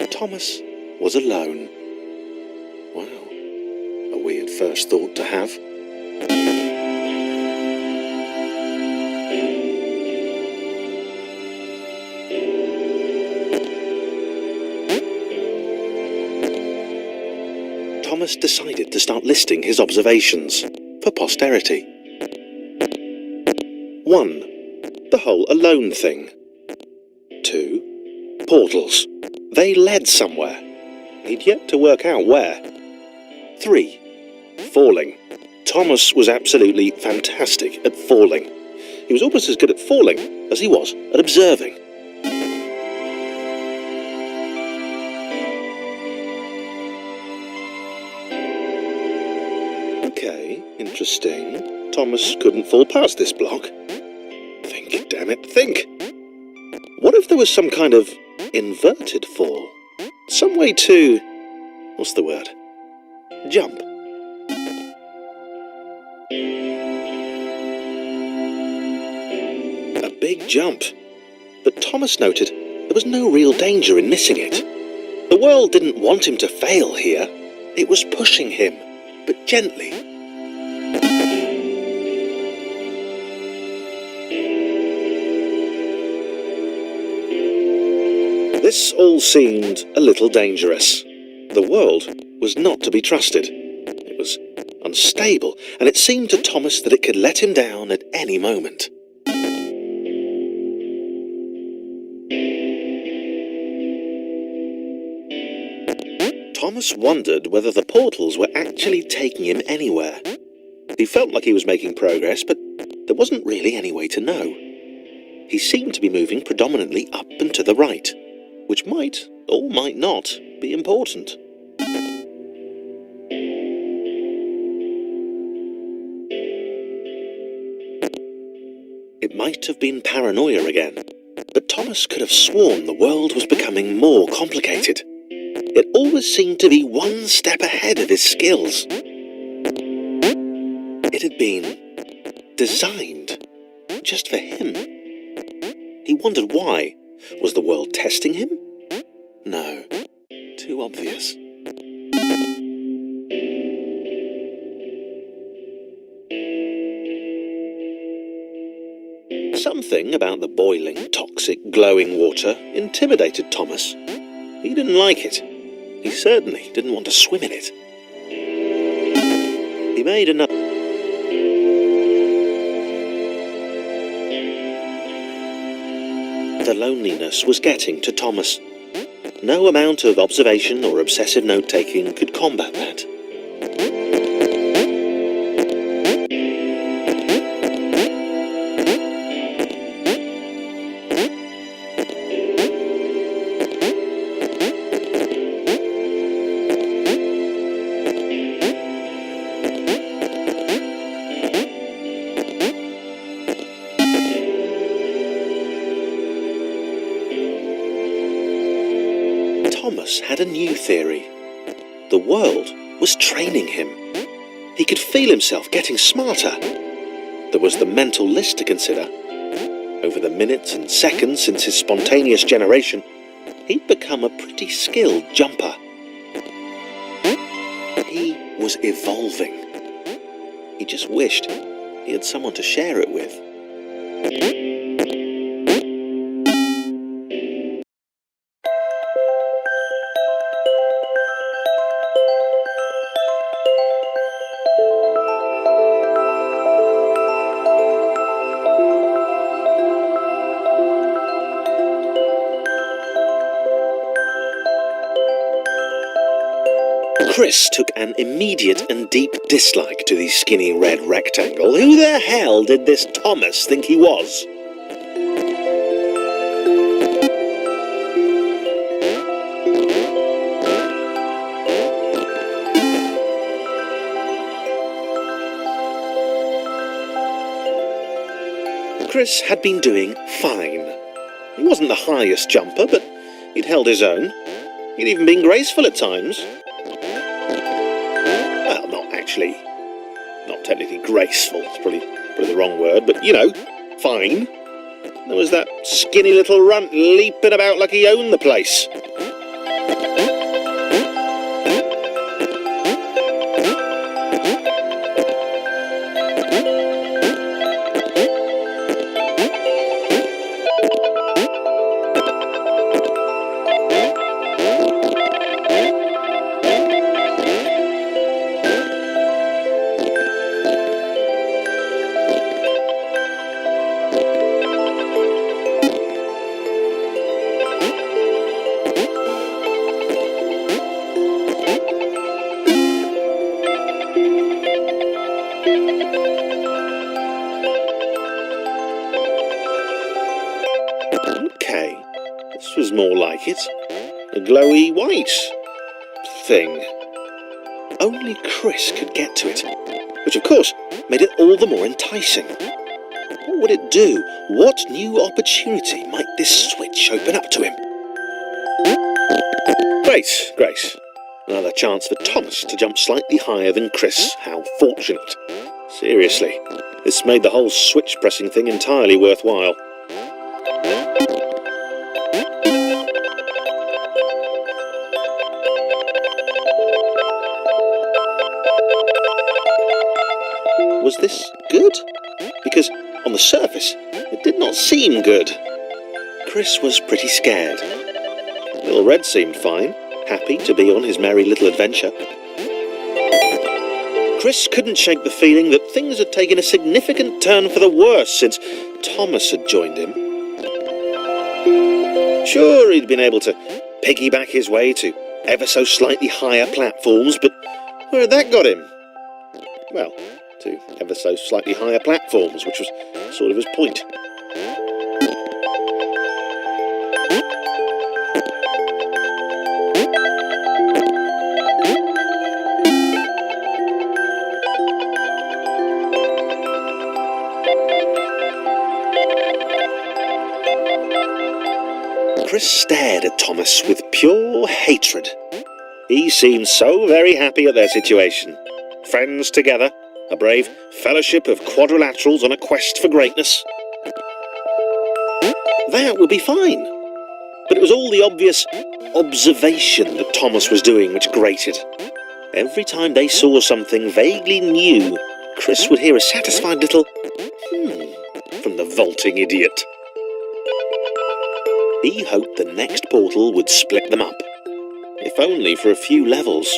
Thomas was alone. Wow, a weird first thought to have. Thomas decided to start listing his observations for posterity. 1. The whole alone thing. 2. Portals. They led somewhere. He'd yet to work out where. 3. Falling. Thomas was absolutely fantastic at falling. He was almost as good at falling as he was at observing. Okay, interesting. Thomas couldn't fall past this block. Think, damn it, think. What if there was some kind of inverted fall? Some way to... what's the word? Jump. A big jump. But Thomas noted there was no real danger in missing it. The world didn't want him to fail here. It was pushing him, but gently. This all seemed a little dangerous. The world was not to be trusted. It was unstable, and it seemed to Thomas that it could let him down at any moment. Thomas wondered whether the portals were actually taking him anywhere. He felt like he was making progress, but there wasn't really any way to know. He seemed to be moving predominantly up and to the right, which might, or might not, be important. It might have been paranoia again, but Thomas could have sworn the world was becoming more complicated. It always seemed to be one step ahead of his skills. It had been designed just for him. He wondered why. Was the world testing him? No, too obvious. Something about the boiling, toxic, glowing water intimidated Thomas. He didn't like it. He certainly didn't want to swim in it. He made another... The loneliness was getting to Thomas. No amount of observation or obsessive note-taking could combat that. Thomas had a new theory. The world was training him. He could feel himself getting smarter. There was the mental list to consider. Over the minutes and seconds since his spontaneous generation, he'd become a pretty skilled jumper. He was evolving. He just wished he had someone to share it with. Chris took an immediate and deep dislike to the skinny red rectangle. Who the hell did this Thomas think he was? Chris had been doing fine. He wasn't the highest jumper, but he'd held his own. He'd even been graceful at times. Well, not technically graceful, it's probably the wrong word, but you know, fine. There was that skinny little runt leaping about like he owned the place. Okay, this was more like it. A glowy white thing. Only Chris could get to it, which of course made it all the more enticing. What would it do? What new opportunity might this switch open up to him? Great. Another chance for Thomas to jump slightly higher than Chris. How fortunate. Seriously, this made the whole switch pressing thing entirely worthwhile. Was this good? Because on the surface, it did not seem good. Chris was pretty scared. Little Red seemed fine, happy to be on his merry little adventure. Chris couldn't shake the feeling that things had taken a significant turn for the worse since Thomas had joined him. Sure, he'd been able to piggyback his way to ever so slightly higher platforms, but where had that got him? Well, to ever so slightly higher platforms, which was sort of his point. Chris stared at Thomas with pure hatred. He seemed so very happy at their situation. Friends together, a brave fellowship of quadrilaterals on a quest for greatness. That would be fine. But it was all the obvious observation that Thomas was doing which grated. Every time they saw something vaguely new, Chris would hear a satisfied little from the vaulting idiot. He hoped the next portal would split them up, if only for a few levels.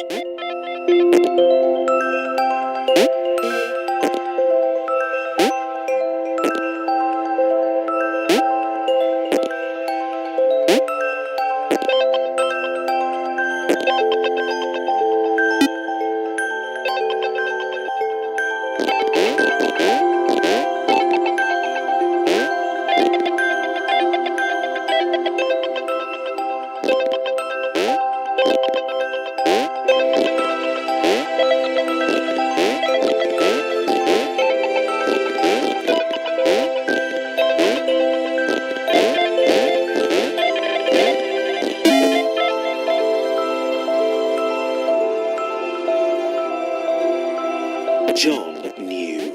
John knew.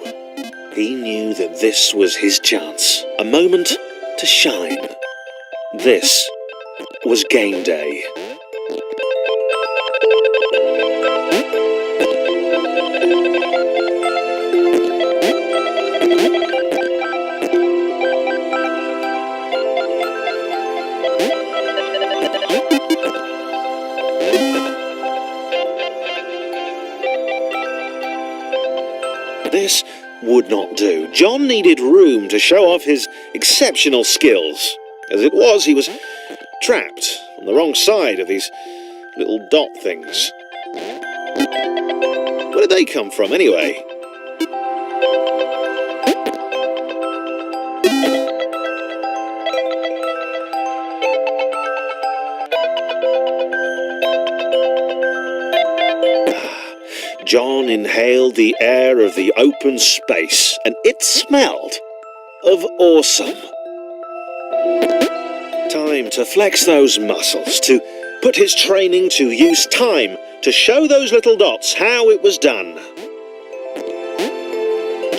He knew that this was his chance, a moment to shine. This was game day. This would not do. John needed room to show off his exceptional skills. As it was, he was trapped on the wrong side of these little dot things. Where did they come from, anyway? John inhaled the air of the open space, and it smelled of awesome. Time to flex those muscles, to put his training to use, time to show those little dots how it was done.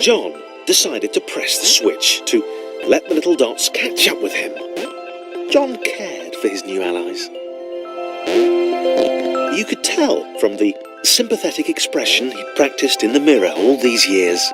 John decided to press the switch to let the little dots catch up with him. John cared for his new allies. You could tell from the sympathetic expression he'd practiced in the mirror all these years.